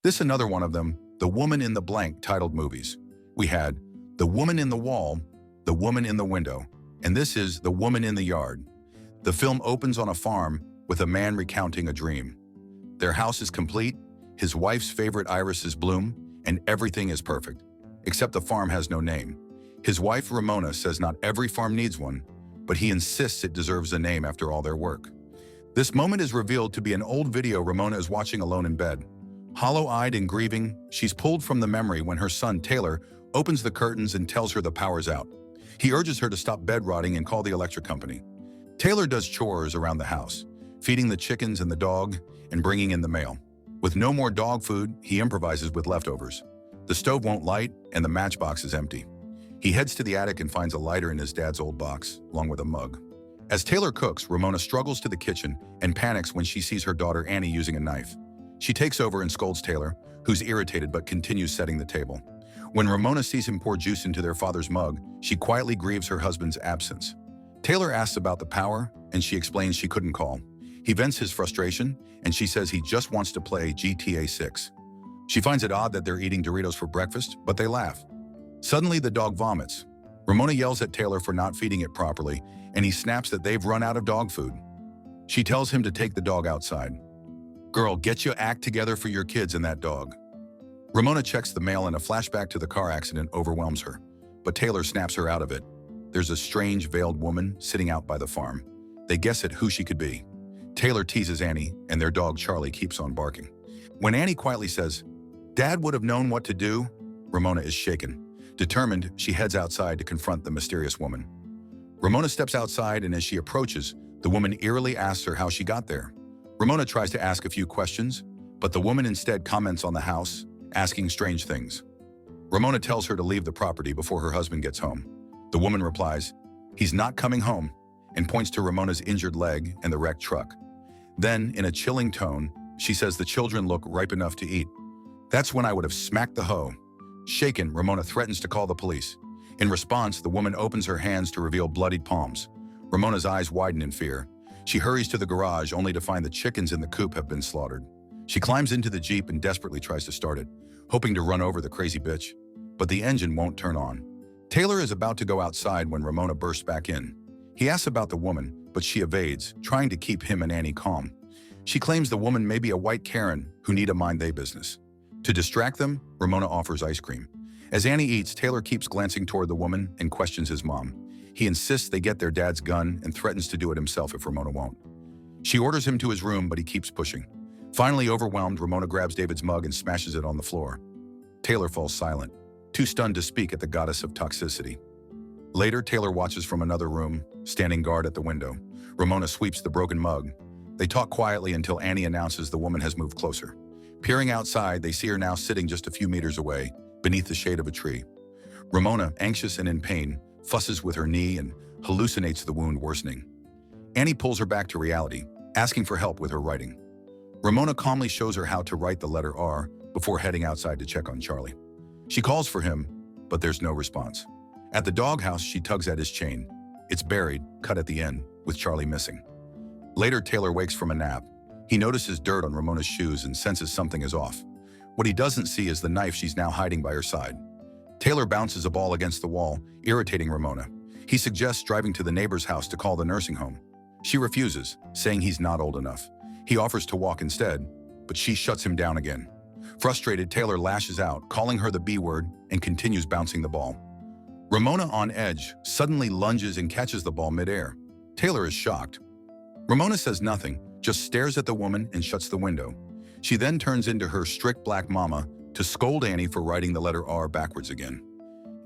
This another one of them, the woman in the blank titled movies. We had the woman in the wall, the woman in the window, and this is the woman in the yard. The film opens on a farm with a man recounting a dream. Their house is complete, his wife's favorite irises bloom, and everything is perfect. Except the farm has no name. His wife, Ramona, says not every farm needs one, but he insists it deserves a name after all their work. This moment is revealed to be an old video Ramona is watching alone in bed. Hollow-eyed and grieving, she's pulled from the memory when her son, Taylor, opens the curtains and tells her the power's out. He urges her to stop bed rotting and call the electric company. Taylor does chores around the house, feeding the chickens and the dog and bringing in the mail. With no more dog food, he improvises with leftovers. The stove won't light and the matchbox is empty. He heads to the attic and finds a lighter in his dad's old box, along with a mug. As Taylor cooks, Ramona struggles to the kitchen and panics when she sees her daughter Annie using a knife. She takes over and scolds Taylor, who's irritated but continues setting the table. When Ramona sees him pour juice into their father's mug, she quietly grieves her husband's absence. Taylor asks about the power, and she explains she couldn't call. He vents his frustration, and she says he just wants to play GTA 6. She finds it odd that they're eating Doritos for breakfast, but they laugh. Suddenly, the dog vomits. Ramona yells at Taylor for not feeding it properly, and he snaps that they've run out of dog food. She tells him to take the dog outside. "Girl, get your act together for your kids and that dog." Ramona checks the mail and a flashback to the car accident overwhelms her, but Taylor snaps her out of it. There's a strange, veiled woman sitting out by the farm. They guess at who she could be. Taylor teases Annie, and their dog Charlie keeps on barking. When Annie quietly says, "Dad would have known what to do," Ramona is shaken. Determined, she heads outside to confront the mysterious woman. Ramona steps outside, and as she approaches, the woman eerily asks her how she got there. Ramona tries to ask a few questions, but the woman instead comments on the house, asking strange things. Ramona tells her to leave the property before her husband gets home. The woman replies, "He's not coming home," and points to Ramona's injured leg and the wrecked truck. Then, in a chilling tone, she says the children look ripe enough to eat. That's when I would have smacked the hoe. Shaken, Ramona threatens to call the police. In response, the woman opens her hands to reveal bloodied palms. Ramona's eyes widen in fear. She hurries to the garage only to find the chickens in the coop have been slaughtered. She climbs into the Jeep and desperately tries to start it, hoping to run over the crazy bitch. But the engine won't turn on. Taylor is about to go outside when Ramona bursts back in. He asks about the woman, but she evades, trying to keep him and Annie calm. She claims the woman may be a white Karen who need a mind-they business. To distract them, Ramona offers ice cream. As Annie eats, Taylor keeps glancing toward the woman and questions his mom. He insists they get their dad's gun and threatens to do it himself if Ramona won't. She orders him to his room, but he keeps pushing. Finally overwhelmed, Ramona grabs David's mug and smashes it on the floor. Taylor falls silent, too stunned to speak at the goddess of toxicity. Later, Taylor watches from another room, standing guard at the window. Ramona sweeps the broken mug. They talk quietly until Annie announces the woman has moved closer. Peering outside, they see her now sitting just a few meters away, beneath the shade of a tree. Ramona, anxious and in pain, fusses with her knee and hallucinates the wound worsening. Annie pulls her back to reality, asking for help with her writing. Ramona calmly shows her how to write the letter R before heading outside to check on Charlie. She calls for him, but there's no response. At the doghouse, she tugs at his chain. It's buried, cut at the end, with Charlie missing. Later, Taylor wakes from a nap. He notices dirt on Ramona's shoes and senses something is off. What he doesn't see is the knife she's now hiding by her side. Taylor bounces a ball against the wall, irritating Ramona. He suggests driving to the neighbor's house to call the nursing home. She refuses, saying he's not old enough. He offers to walk instead, but she shuts him down again. Frustrated, Taylor lashes out, calling her the B word, and continues bouncing the ball. Ramona, on edge, suddenly lunges and catches the ball midair. Taylor is shocked. Ramona says nothing, just stares at the woman and shuts the window. She then turns into her strict black mama to scold Annie for writing the letter R backwards again.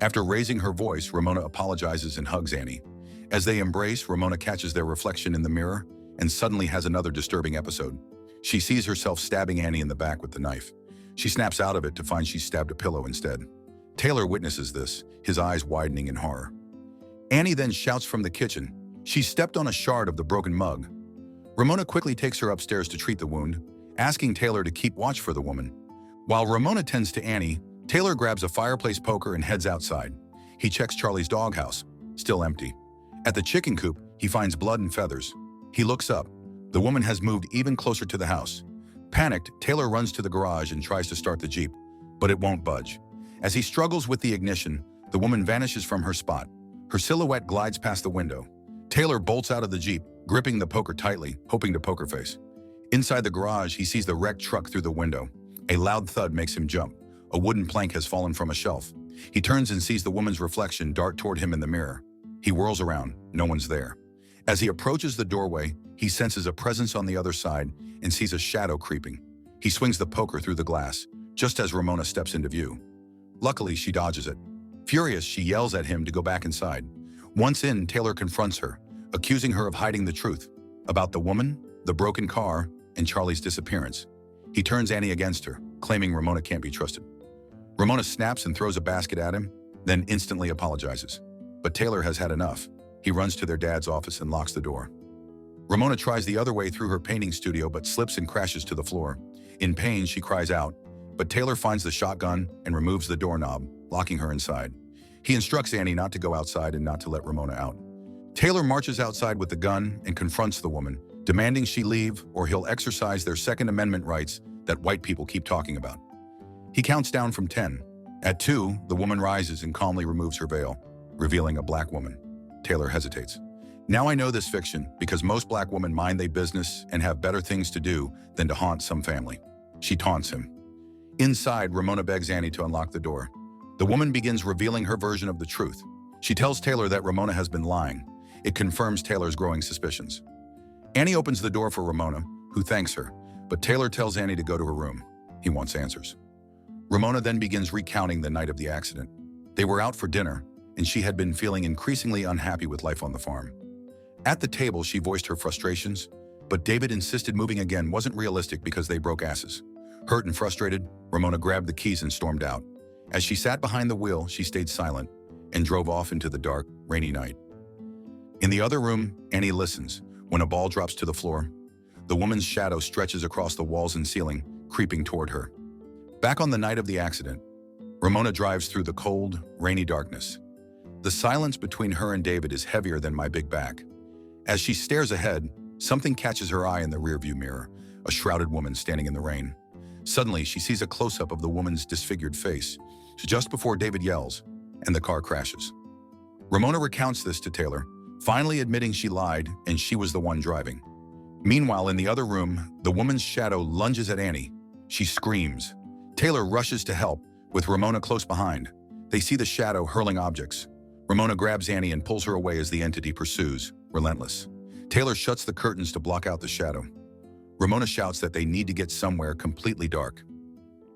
After raising her voice, Ramona apologizes and hugs Annie. As they embrace, Ramona catches their reflection in the mirror and suddenly has another disturbing episode. She sees herself stabbing Annie in the back with the knife. She snaps out of it to find she's stabbed a pillow instead. Taylor witnesses this, his eyes widening in horror. Annie then shouts from the kitchen. She's stepped on a shard of the broken mug. Ramona quickly takes her upstairs to treat the wound, asking Taylor to keep watch for the woman. While Ramona tends to Annie, Taylor grabs a fireplace poker and heads outside. He checks Charlie's doghouse, still empty. At the chicken coop, he finds blood and feathers. He looks up. The woman has moved even closer to the house. Panicked, Taylor runs to the garage and tries to start the Jeep, but it won't budge. As he struggles with the ignition, the woman vanishes from her spot. Her silhouette glides past the window. Taylor bolts out of the Jeep, gripping the poker tightly, hoping to poker face. Inside the garage, he sees the wrecked truck through the window. A loud thud makes him jump. A wooden plank has fallen from a shelf. He turns and sees the woman's reflection dart toward him in the mirror. He whirls around. No one's there. As he approaches the doorway, he senses a presence on the other side and sees a shadow creeping. He swings the poker through the glass, just as Ramona steps into view. Luckily, she dodges it. Furious, she yells at him to go back inside. Once in, Taylor confronts her, accusing her of hiding the truth about the woman, the broken car, and Charlie's disappearance. He turns Annie against her, claiming Ramona can't be trusted. Ramona snaps and throws a basket at him, then instantly apologizes. But Taylor has had enough. He runs to their dad's office and locks the door. Ramona tries the other way through her painting studio but slips and crashes to the floor. In pain, she cries out, but Taylor finds the shotgun and removes the doorknob, locking her inside. He instructs Annie not to go outside and not to let Ramona out. Taylor marches outside with the gun and confronts the woman, demanding she leave or he'll exercise their Second Amendment rights that white people keep talking about. He counts down from 10. At 2, the woman rises and calmly removes her veil, revealing a black woman. Taylor hesitates. Now I know this fiction because most black women mind their business and have better things to do than to haunt some family. She taunts him. Inside, Ramona begs Annie to unlock the door. The woman begins revealing her version of the truth. She tells Taylor that Ramona has been lying. It confirms Taylor's growing suspicions. Annie opens the door for Ramona, who thanks her, but Taylor tells Annie to go to her room. He wants answers. Ramona then begins recounting the night of the accident. They were out for dinner, and she had been feeling increasingly unhappy with life on the farm. At the table, she voiced her frustrations, but David insisted moving again wasn't realistic because they broke asses. Hurt and frustrated, Ramona grabbed the keys and stormed out. As she sat behind the wheel, she stayed silent and drove off into the dark, rainy night. In the other room, Annie listens when a ball drops to the floor. The woman's shadow stretches across the walls and ceiling, creeping toward her. Back on the night of the accident, Ramona drives through the cold, rainy darkness. The silence between her and David is heavier than my big back. As she stares ahead, something catches her eye in the rearview mirror, a shrouded woman standing in the rain. Suddenly, she sees a close-up of the woman's disfigured face, just before David yells, and the car crashes. Ramona recounts this to Taylor, finally admitting she lied and she was the one driving. Meanwhile, in the other room, the woman's shadow lunges at Annie. She screams. Taylor rushes to help, with Ramona close behind. They see the shadow hurling objects. Ramona grabs Annie and pulls her away as the entity pursues, relentless. Taylor shuts the curtains to block out the shadow. Ramona shouts that they need to get somewhere completely dark.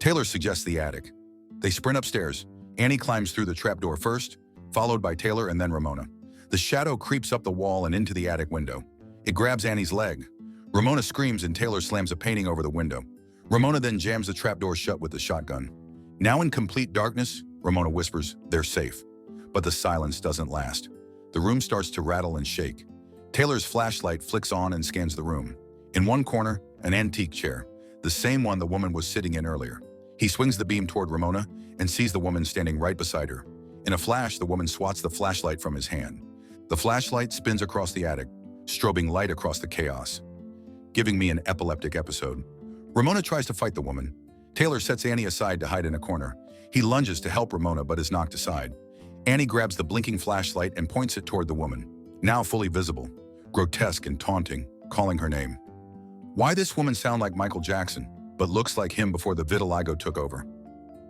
Taylor suggests the attic. They sprint upstairs. Annie climbs through the trapdoor first, followed by Taylor and then Ramona. The shadow creeps up the wall and into the attic window. It grabs Annie's leg. Ramona screams and Taylor slams a painting over the window. Ramona then jams the trapdoor shut with the shotgun. Now in complete darkness, Ramona whispers, "They're safe." But the silence doesn't last. The room starts to rattle and shake. Taylor's flashlight flicks on and scans the room. In one corner, an antique chair, the same one the woman was sitting in earlier. He swings the beam toward Ramona and sees the woman standing right beside her. In a flash, the woman swats the flashlight from his hand. The flashlight spins across the attic, strobing light across the chaos, giving me an epileptic episode. Ramona tries to fight the woman. Taylor sets Annie aside to hide in a corner. He lunges to help Ramona but is knocked aside. Annie grabs the blinking flashlight and points it toward the woman, now fully visible, grotesque and taunting, calling her name. Why this woman sound like Michael Jackson, but looks like him before the vitiligo took over?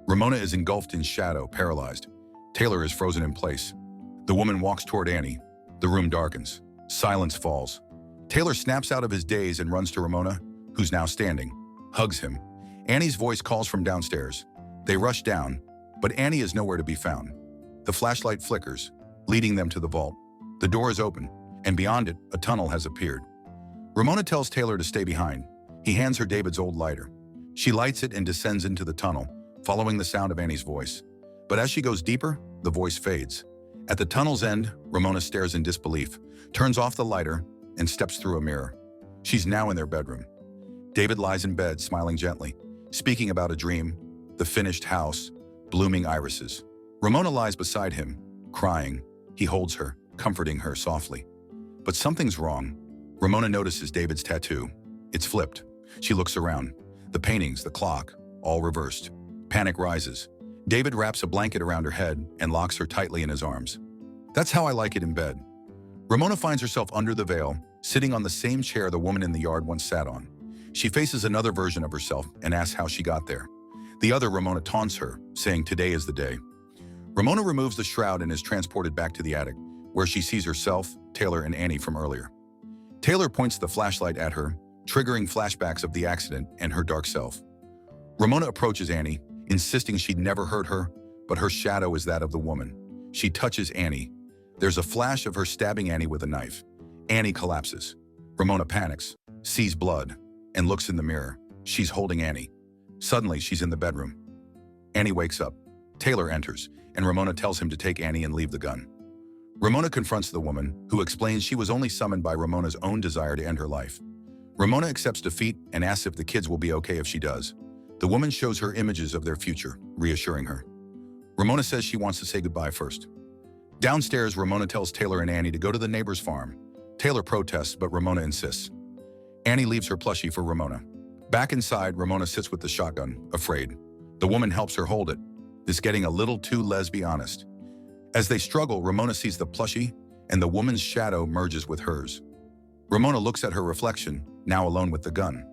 Ramona is engulfed in shadow, paralyzed. Taylor is frozen in place. The woman walks toward Annie. The room darkens. Silence falls. Taylor snaps out of his daze and runs to Ramona, who's now standing, hugs him. Annie's voice calls from downstairs. They rush down, but Annie is nowhere to be found. The flashlight flickers, leading them to the vault. The door is open, and beyond it, a tunnel has appeared. Ramona tells Taylor to stay behind. He hands her David's old lighter. She lights it and descends into the tunnel, following the sound of Annie's voice. But as she goes deeper, the voice fades. At the tunnel's end, Ramona stares in disbelief, turns off the lighter, and steps through a mirror. She's now in their bedroom. David lies in bed, smiling gently, speaking about a dream, the finished house, blooming irises. Ramona lies beside him, crying. He holds her, comforting her softly. But something's wrong. Ramona notices David's tattoo. It's flipped. She looks around. The paintings, the clock, all reversed. Panic rises. David wraps a blanket around her head and locks her tightly in his arms. That's how I like it in bed. Ramona finds herself under the veil, sitting on the same chair the woman in the yard once sat on. She faces another version of herself and asks how she got there. The other Ramona taunts her, saying today is the day. Ramona removes the shroud and is transported back to the attic, where she sees herself, Taylor, and Annie from earlier. Taylor points the flashlight at her, triggering flashbacks of the accident and her dark self. Ramona approaches Annie, insisting she'd never hurt her, but her shadow is that of the woman. She touches Annie. There's a flash of her stabbing Annie with a knife. Annie collapses. Ramona panics, sees blood, and looks in the mirror. She's holding Annie. Suddenly, she's in the bedroom. Annie wakes up. Taylor enters, and Ramona tells him to take Annie and leave the gun. Ramona confronts the woman, who explains she was only summoned by Ramona's own desire to end her life. Ramona accepts defeat and asks if the kids will be okay if she does. The woman shows her images of their future, reassuring her. Ramona says she wants to say goodbye first. Downstairs, Ramona tells Taylor and Annie to go to the neighbor's farm. Taylor protests, but Ramona insists. Annie leaves her plushie for Ramona. Back inside, Ramona sits with the shotgun, afraid. The woman helps her hold it. This getting a little too lesbianist. As they struggle, Ramona sees the plushie, and the woman's shadow merges with hers. Ramona looks at her reflection, now alone with the gun.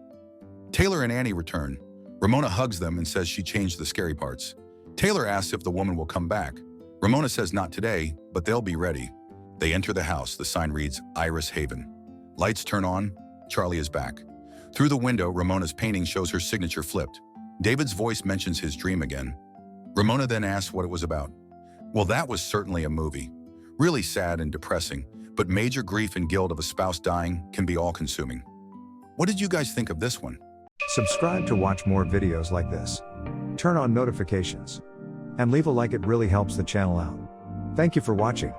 Taylor and Annie return. Ramona hugs them and says she changed the scary parts. Taylor asks if the woman will come back. Ramona says not today, but they'll be ready. They enter the house. The sign reads, Iris Haven. Lights turn on. Charlie is back. Through the window, Ramona's painting shows her signature flipped. David's voice mentions his dream again. Ramona then asks what it was about. Well, that was certainly a movie. Really sad and depressing, but major grief and guilt of a spouse dying can be all-consuming. What did you guys think of this one? Subscribe to watch more videos like this. Turn on notifications. And leave a like, it really helps the channel out. Thank you for watching.